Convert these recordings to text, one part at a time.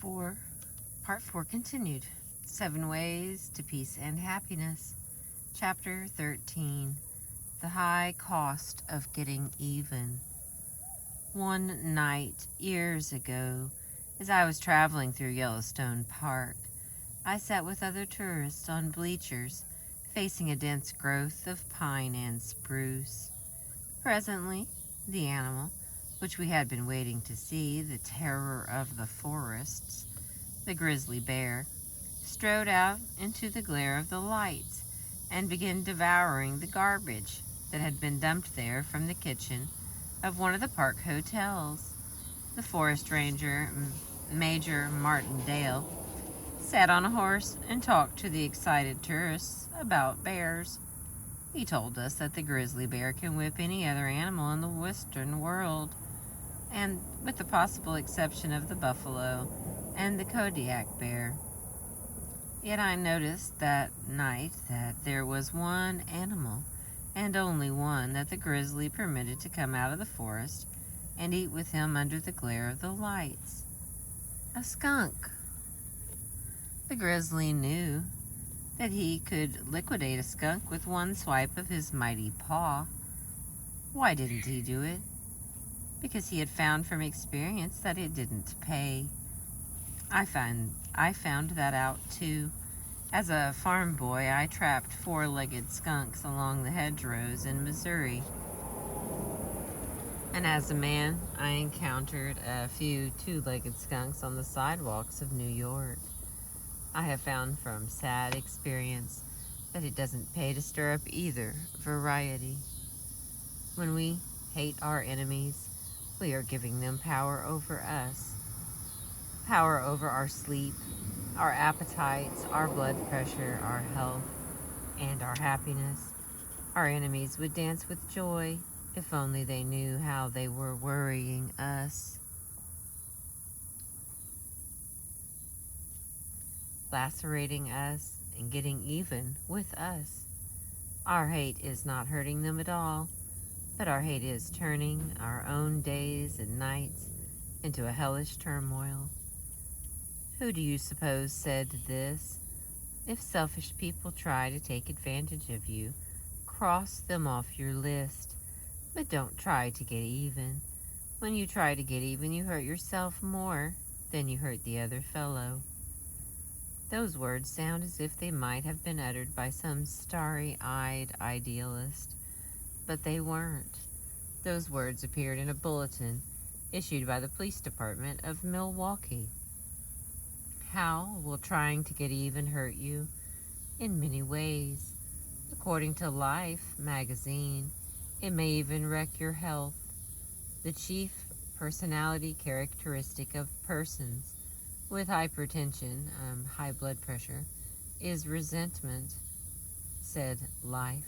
4, Part 4 continued. 7 Ways to Peace and Happiness. Chapter 13, The High Cost of Getting Even. One night, years ago, as I was traveling through Yellowstone Park, I sat with other tourists on bleachers, facing a dense growth of pine and spruce. Presently, the animal, which we had been waiting to see, the terror of the forests, the grizzly bear, strode out into the glare of the lights and began devouring the garbage that had been dumped there from the kitchen of one of the park hotels. The forest ranger, Major Martin Dale, sat on a horse and talked to the excited tourists about bears. He told us that the grizzly bear can whip any other animal in the western world, and with the possible exception of the buffalo and the Kodiak bear. Yet I noticed that night that there was one animal, and only one, that the grizzly permitted to come out of the forest and eat with him under the glare of the lights. A skunk. The grizzly knew that he could liquidate a skunk with one swipe of his mighty paw. Why didn't he do it? Because he had found from experience that it didn't pay. I found that out too. As a farm boy, I trapped 4-legged skunks along the hedgerows in Missouri. And as a man, I encountered a few 2-legged skunks on the sidewalks of New York. I have found from sad experience that it doesn't pay to stir up either variety. When we hate our enemies, we are giving them power over us. Power over our sleep, our appetites, our blood pressure, our health, and our happiness. Our enemies would dance with joy if only they knew how they were worrying us. Lacerating us and getting even with us. Our hate is not hurting them at all, but our hate is turning our own days and nights into a hellish turmoil. Who do you suppose said this? If selfish people try to take advantage of you, cross them off your list, but don't try to get even. When you try to get even, you hurt yourself more than you hurt the other fellow. Those words sound as if they might have been uttered by some starry-eyed idealist, but they weren't. Those words appeared in a bulletin issued by the police department of Milwaukee. How will trying to get even hurt you? In many ways. According to Life magazine, it may even wreck your health. The chief personality characteristic of persons with hypertension, high blood pressure, is resentment, said Life.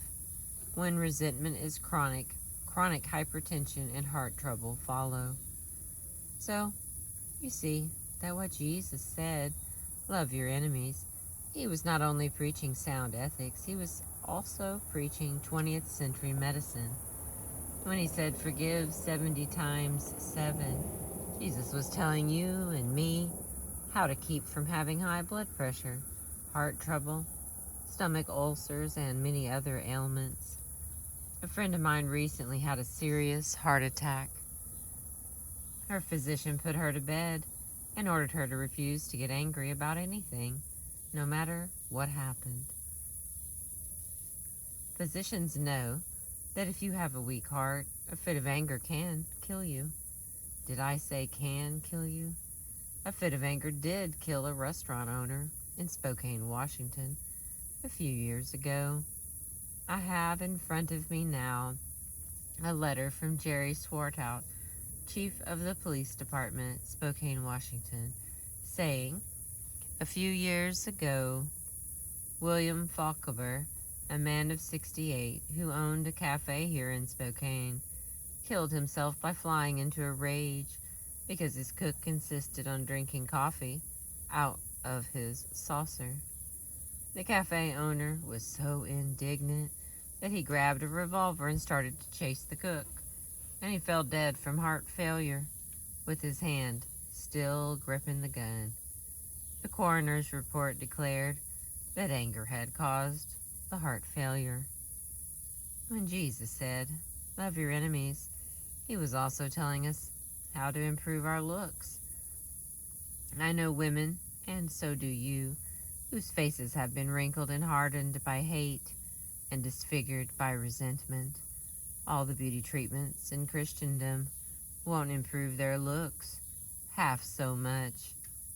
When resentment is chronic hypertension and heart trouble follow. So, you see that what Jesus said, love your enemies, he was not only preaching sound ethics, he was also preaching 20th century medicine. When he said forgive 70 times 7, Jesus was telling you and me how to keep from having high blood pressure, heart trouble, stomach ulcers, and many other ailments. A friend of mine recently had a serious heart attack. Her physician put her to bed and ordered her to refuse to get angry about anything, no matter what happened. Physicians know that if you have a weak heart, a fit of anger can kill you. Did I say can kill you? A fit of anger did kill a restaurant owner in Spokane, Washington, a few years ago. I have in front of me now a letter from Jerry Swartout, Chief of the Police Department, Spokane, Washington, saying, a few years ago, William Falcober, a man of 68 who owned a cafe here in Spokane, killed himself by flying into a rage because his cook insisted on drinking coffee out of his saucer. The cafe owner was so indignant that he grabbed a revolver and started to chase the cook, and he fell dead from heart failure with his hand still gripping the gun. The coroner's report declared that anger had caused the heart failure. When Jesus said, "Love your enemies," he was also telling us how to improve our looks. I know women, and so do you, whose faces have been wrinkled and hardened by hate and disfigured by resentment. All the beauty treatments in Christendom won't improve their looks half so much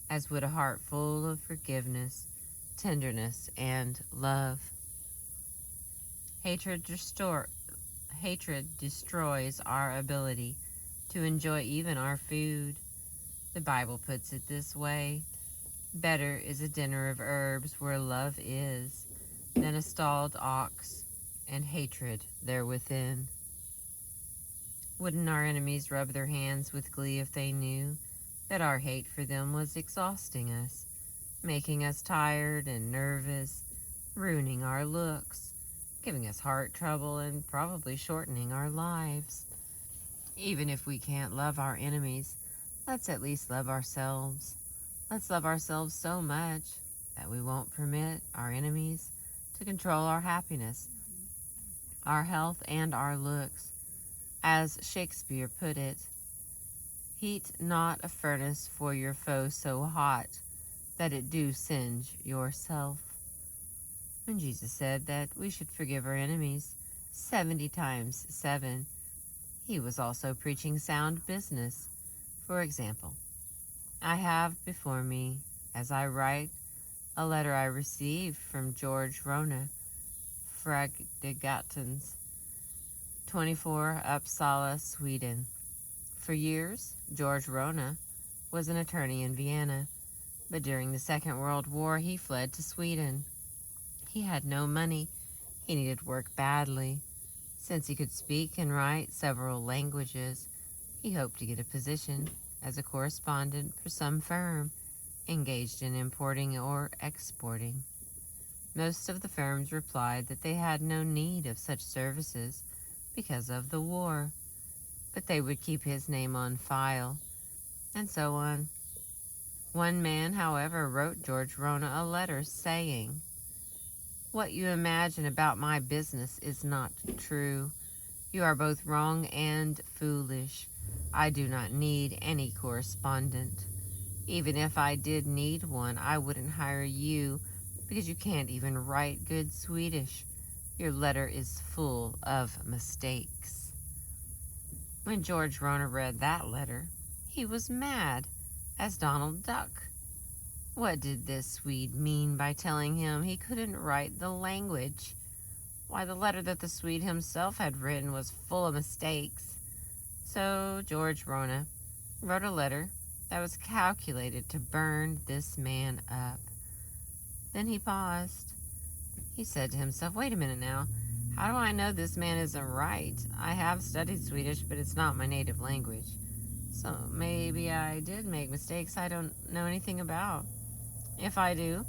as would a heart full of forgiveness, tenderness, and love. Hatred destroys our ability to enjoy even our food. The Bible puts it this way: better is a dinner of herbs where love is than a stalled ox and hatred therewithin. Wouldn't our enemies rub their hands with glee if they knew that our hate for them was exhausting us, making us tired and nervous, ruining our looks, giving us heart trouble, and probably shortening our lives? Even if we can't love our enemies, let's at least love ourselves. Let's love ourselves so much that we won't permit our enemies to control our happiness, our health, and our looks. As Shakespeare put it, "Heat not a furnace for your foe so hot that it do singe yourself." When Jesus said that we should forgive our enemies 70 times 7, he was also preaching sound business. For example, I have before me, as I write, a letter I received from George Rona, Fragdegatans, 24, Uppsala, Sweden. For years, George Rona was an attorney in Vienna, but during the Second World War he fled to Sweden. He had no money. He needed work badly. Since he could speak and write several languages, he hoped to get a position as a correspondent for some firm engaged in importing or exporting. Most of the firms replied that they had no need of such services because of the war, but they would keep his name on file, and so on. One man, however, wrote George Rona a letter saying, "What you imagine about my business is not true. You are both wrong and foolish. I do not need any correspondent. Even if I did need one, I wouldn't hire you because you can't even write good Swedish. Your letter is full of mistakes." When George Rona read that letter, he was mad as Donald Duck. What did this Swede mean by telling him he couldn't write the language? Why, the letter that the Swede himself had written was full of mistakes. So George Rona wrote a letter that was calculated to burn this man up. Then he paused. He said to himself, "Wait a minute now. How do I know this man isn't right? I have studied Swedish, but it's not my native language. So maybe I did make mistakes I don't know anything about. If I do,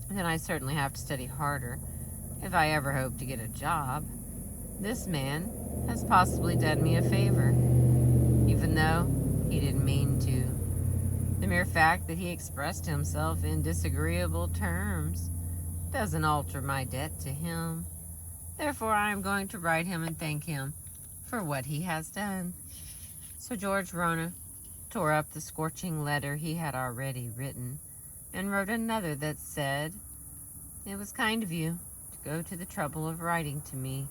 then I certainly have to study harder if I ever hope to get a job. This man has possibly done me a favor, even though he didn't mean to. The mere fact that he expressed himself in disagreeable terms doesn't alter my debt to him. Therefore, I am going to write him and thank him for what he has done." So George Rona tore up the scorching letter he had already written and wrote another that said, "It was kind of you to go to the trouble of writing to me,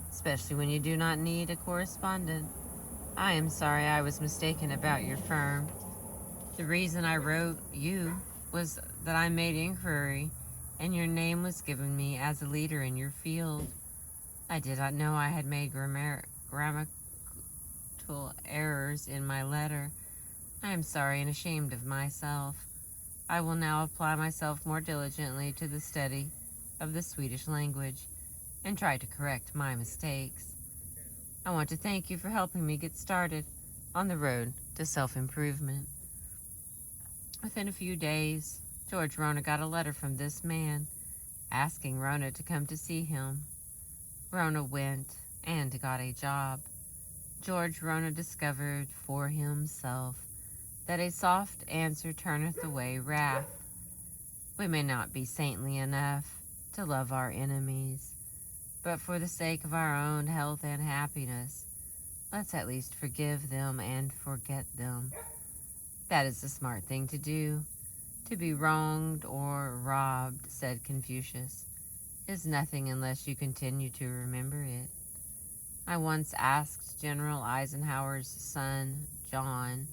especially when you do not need a correspondent. I am sorry I was mistaken about your firm. The reason I wrote you was that I made inquiry, and your name was given me as a leader in your field. I did not know I had made grammatical errors in my letter. I am sorry and ashamed of myself. I will now apply myself more diligently to the study of the Swedish language and try to correct my mistakes. I want to thank you for helping me get started on the road to self-improvement." Within a few days, George Rona got a letter from this man asking Rona to come to see him. Rona went and got a job. George Rona discovered for himself that a soft answer turneth away wrath. We may not be saintly enough to love our enemies, but for the sake of our own health and happiness, let's at least forgive them and forget them. That is the smart thing to do. To be wronged or robbed, said Confucius, is nothing unless you continue to remember it. I once asked General Eisenhower's son, John,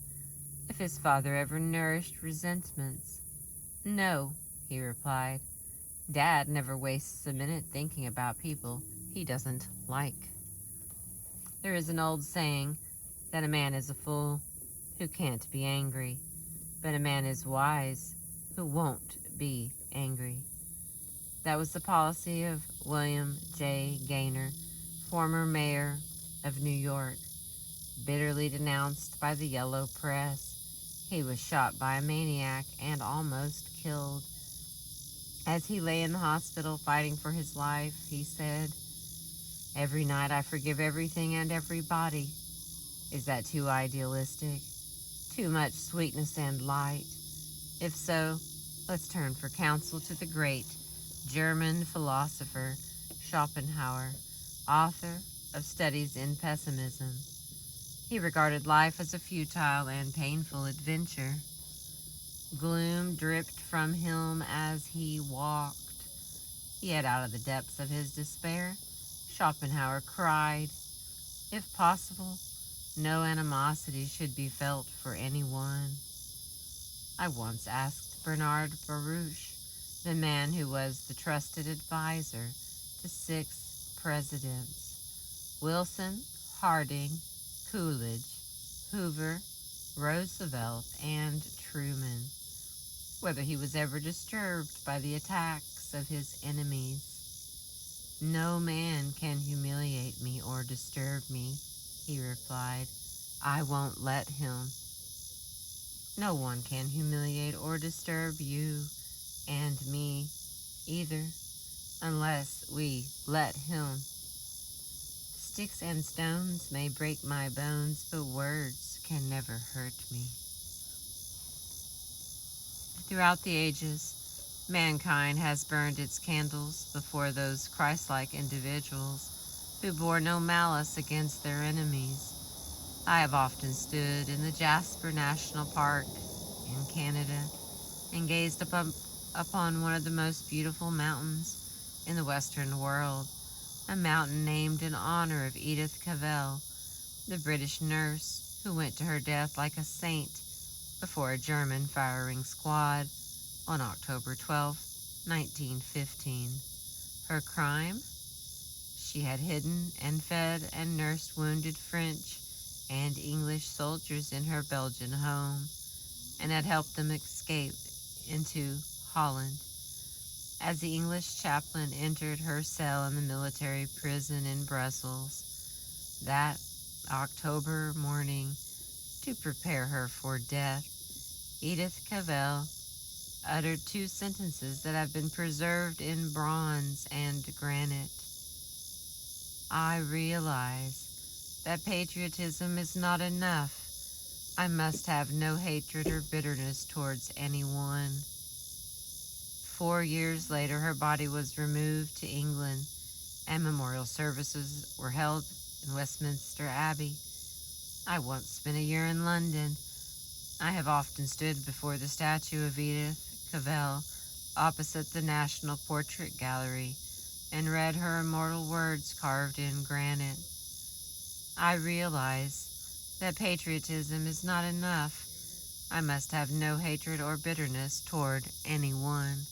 if his father ever nourished resentments. No, he replied. Dad never wastes a minute thinking about people he doesn't like. There is an old saying that a man is a fool who can't be angry, but a man is wise who won't be angry. That was the policy of William J. Gaynor, former mayor of New York. Bitterly denounced by the yellow press, he was shot by a maniac and almost killed. As he lay in the hospital fighting for his life, he said, "Every night I forgive everything and everybody." Is that too idealistic? Too much sweetness and light? If so, let's turn for counsel to the great German philosopher Schopenhauer, author of Studies in Pessimism. He regarded life as a futile and painful adventure. Gloom dripped from him as he walked. Yet out of the depths of his despair, Schopenhauer cried, if possible, no animosity should be felt for anyone. I once asked Bernard Baruch, the man who was the trusted advisor to 6 presidents, Wilson, Harding, Coolidge, Hoover, Roosevelt, and Truman, whether he was ever disturbed by the attacks of his enemies. No man can humiliate me or disturb me, he replied. I won't let him. No one can humiliate or disturb you and me either, unless we let him. Sticks and stones may break my bones, but words can never hurt me. Throughout the ages, mankind has burned its candles before those Christ-like individuals who bore no malice against their enemies. I have often stood in the Jasper National Park in Canada and gazed upon one of the most beautiful mountains in the Western world, a mountain named in honor of Edith Cavell, the British nurse who went to her death like a saint before a German firing squad on October 12, 1915. Her crime? She had hidden and fed and nursed wounded French and English soldiers in her Belgian home and had helped them escape into Holland. As the English chaplain entered her cell in the military prison in Brussels that October morning to prepare her for death, Edith Cavell uttered 2 sentences that have been preserved in bronze and granite. I realize that patriotism is not enough. I must have no hatred or bitterness towards anyone. 4 years later, her body was removed to England, and memorial services were held in Westminster Abbey. I once spent a year in London. I have often stood before the statue of Edith Cavell opposite the National Portrait Gallery and read her immortal words carved in granite. I realize that patriotism is not enough. I must have no hatred or bitterness toward anyone.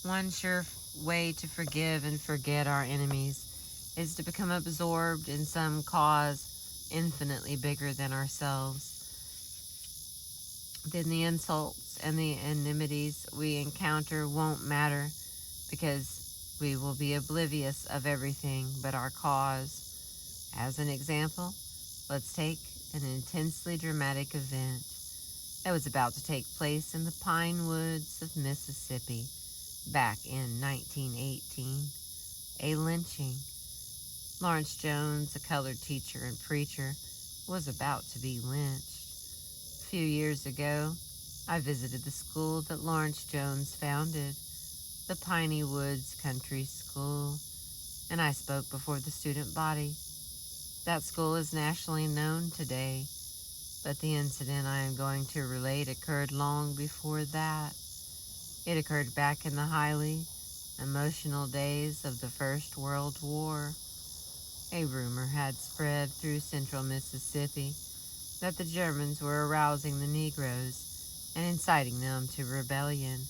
One sure way to forgive and forget our enemies is to become absorbed in some cause infinitely bigger than ourselves. Then the insults and the enmities we encounter won't matter because we will be oblivious of everything but our cause. As an example, let's take an intensely dramatic event that was about to take place in the pine woods of Mississippi back in 1918, a lynching. Lawrence Jones, a colored teacher and preacher, was about to be lynched. A few years ago, I visited the school that Lawrence Jones founded, the Piney Woods Country School, and I spoke before the student body. That school is nationally known today, but the incident I am going to relate occurred long before that. It occurred back in the highly emotional days of the First World War. A rumor had spread through central Mississippi that the Germans were arousing the Negroes and inciting them to rebellion.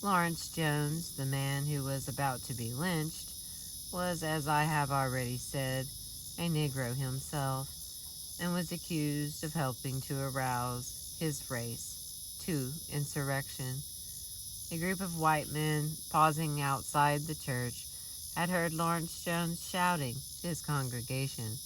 Lawrence Jones, the man who was about to be lynched, was, as I have already said, a Negro himself, and was accused of helping to arouse his race to insurrection. A group of white men pausing outside the church had heard Lawrence Jones shouting to his congregation,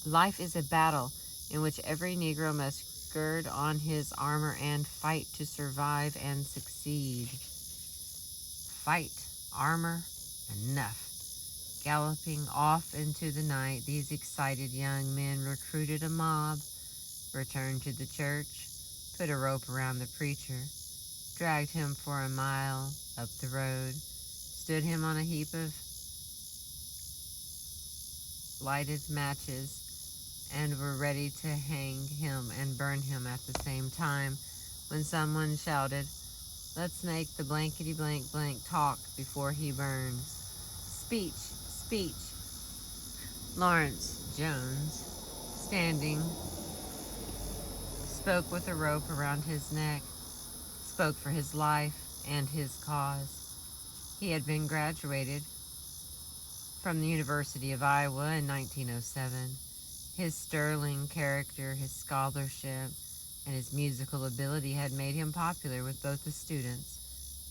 "Life is a battle in which every Negro must gird on his armor and fight to survive and succeed." Fight, armor, enough. Galloping off into the night, these excited young men recruited a mob, returned to the church, put a rope around the preacher, dragged him for a mile up the road, stood him on a heap of lighted matches, and were ready to hang him and burn him at the same time, when someone shouted, "Let's make the blankety blank blank talk before he burns. Speech, speech." Lawrence Jones, standing, spoke with a rope around his neck, spoke for his life and his cause. He had been graduated from the University of Iowa in 1907. His sterling character, his scholarship, and his musical ability had made him popular with both the students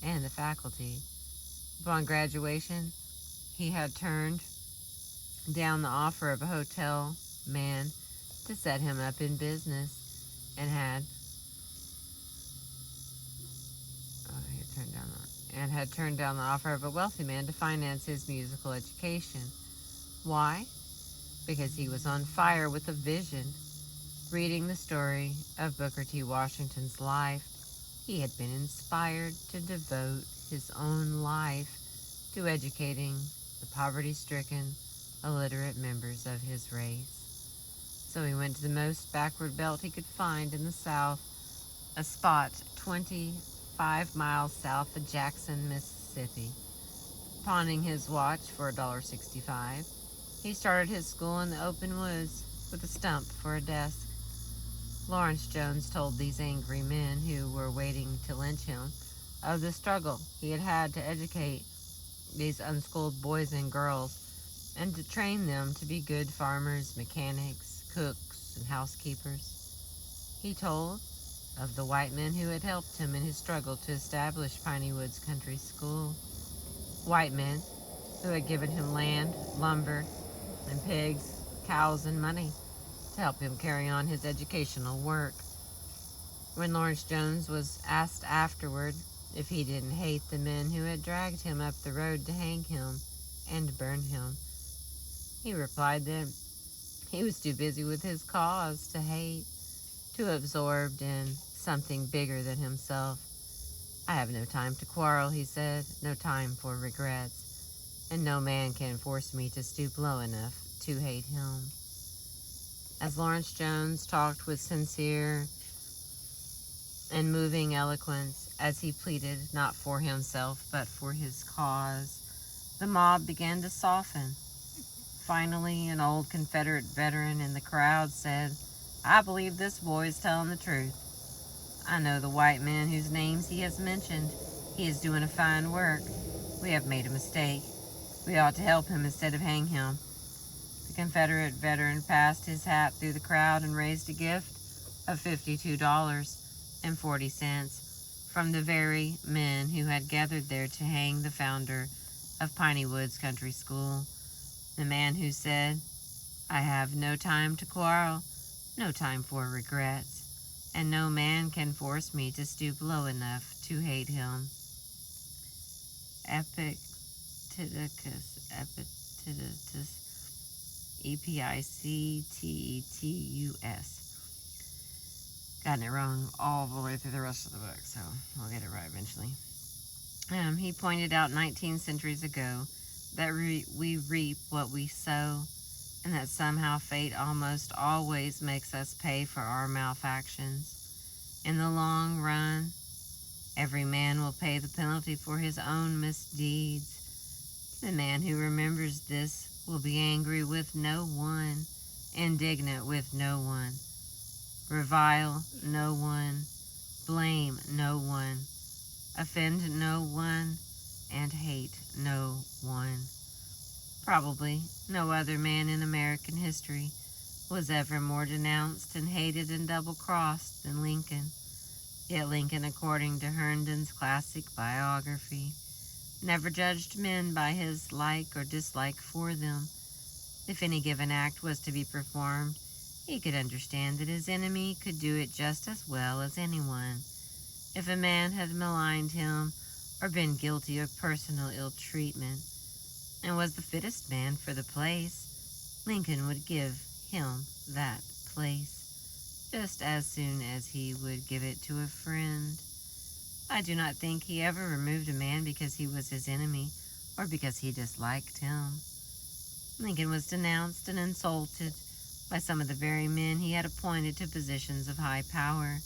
and the faculty. Upon graduation, he had turned down the offer of a hotel man to set him up in business, and had turned down the offer of a wealthy man to finance his musical education. Why? Because he was on fire with a vision. Reading the story of Booker T. Washington's life, he had been inspired to devote his own life to educating the poverty-stricken, illiterate members of his race. So he went to the most backward belt he could find in the South, a spot 25 miles south of Jackson, Mississippi. Pawning his watch for $1.65, he started his school in the open woods with a stump for a desk. Lawrence Jones told these angry men who were waiting to lynch him of the struggle he had had to educate these unschooled boys and girls and to train them to be good farmers, mechanics, cooks, and housekeepers. He told of the white men who had helped him in his struggle to establish Piney Woods Country School. White men who had given him land, lumber, and pigs, cows, and money to help him carry on his educational work. When Lawrence Jones was asked afterward if he didn't hate the men who had dragged him up the road to hang him and burn him, he replied that he was too busy with his cause to hate, too absorbed in something bigger than himself. "I have no time to quarrel," he said, "no time for regrets, and no man can force me to stoop low enough to hate him." As Lawrence Jones talked with sincere and moving eloquence, as he pleaded not for himself but for his cause, the mob began to soften. Finally, an old Confederate veteran in the crowd said, "I believe this boy is telling the truth. I know the white men whose names he has mentioned. He is doing a fine work. We have made a mistake. We ought to help him instead of hang him." The Confederate veteran passed his hat through the crowd and raised a gift of $52.40 from the very men who had gathered there to hang the founder of Piney Woods Country School. The man who said, "I have no time to quarrel, no time for regrets, and no man can force me to stoop low enough to hate him." Epictetus, Epictetus, Gotten it wrong all the way through the rest of the book, so we'll get it right eventually. He pointed out 19 centuries ago that we reap what we sow, and that somehow fate almost always makes us pay for our malfactions. In the long run, every man will pay the penalty for his own misdeeds. The man who remembers this will be angry with no one, indignant with no one, revile no one, blame no one, offend no one, and hate no one. Probably no other man in American history was ever more denounced and hated and double-crossed than Lincoln. Yet Lincoln, according to Herndon's classic biography, never judged men by his like or dislike for them. If any given act was to be performed, he could understand that his enemy could do it just as well as anyone. If a man had maligned him or been guilty of personal ill treatment and was the fittest man for the place, Lincoln would give him that place, just as soon as he would give it to a friend. I do not think he ever removed a man because he was his enemy or because he disliked him. Lincoln was denounced and insulted by some of the very men he had appointed to positions of high power,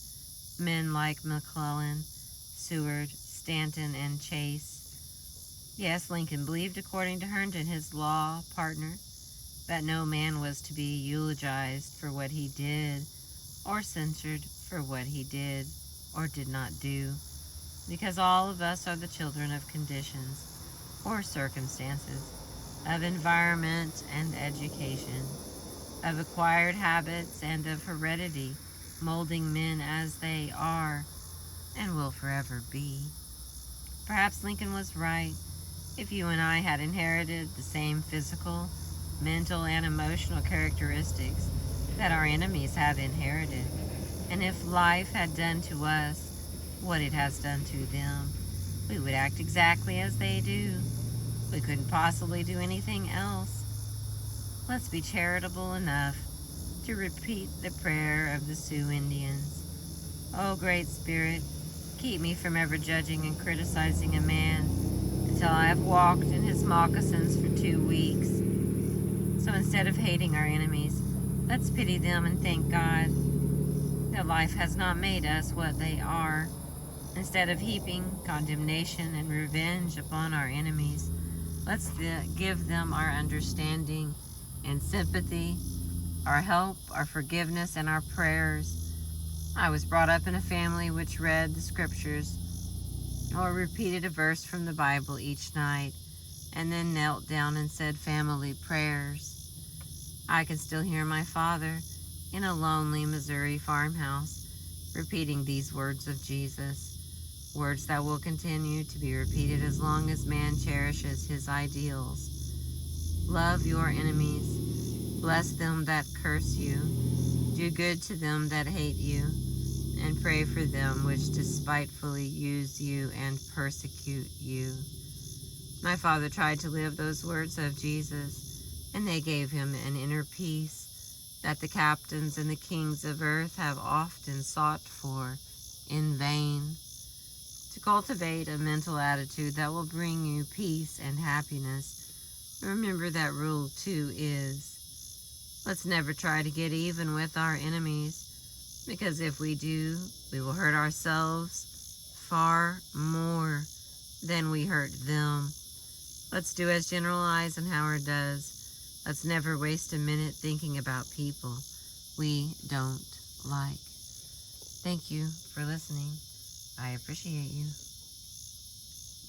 men like McClellan, Seward, Stanton, and Chase. Yes, Lincoln believed, according to Herndon, his law partner, that no man was to be eulogized for what he did or censured for what he did or did not do, because all of us are the children of conditions or circumstances, of environment and education, of acquired habits and of heredity, molding men as they are and will forever be. Perhaps Lincoln was right. If you and I had inherited the same physical, mental, and emotional characteristics that our enemies have inherited, and if life had done to us what it has done to them, we would act exactly as they do. We couldn't possibly do anything else. Let's be charitable enough to repeat the prayer of the Sioux Indians. Oh, Great Spirit, keep me from ever judging and criticizing a man until I have walked in his moccasins for 2 weeks. So instead of hating our enemies, let's pity them and thank God that life has not made us what they are. Instead of heaping condemnation and revenge upon our enemies, let's give them our understanding and sympathy, our help, our forgiveness, and our prayers. I was brought up in a family which read the scriptures or repeated a verse from the Bible each night and then knelt down and said family prayers. I can still hear my father in a lonely Missouri farmhouse repeating these words of Jesus, words that will continue to be repeated as long as man cherishes his ideals. Love your enemies. Bless them that curse you. Do good to them that hate you. And pray for them which despitefully use you and persecute you. My father tried to live those words of Jesus, and they gave him an inner peace that the captains and the kings of earth have often sought for in vain. To cultivate a mental attitude that will bring you peace and happiness, remember that rule too is, let's never try to get even with our enemies, because if we do, we will hurt ourselves far more than we hurt them. Let's do as General Eisenhower does. Let's never waste a minute thinking about people we don't like. Thank you for listening. I appreciate you.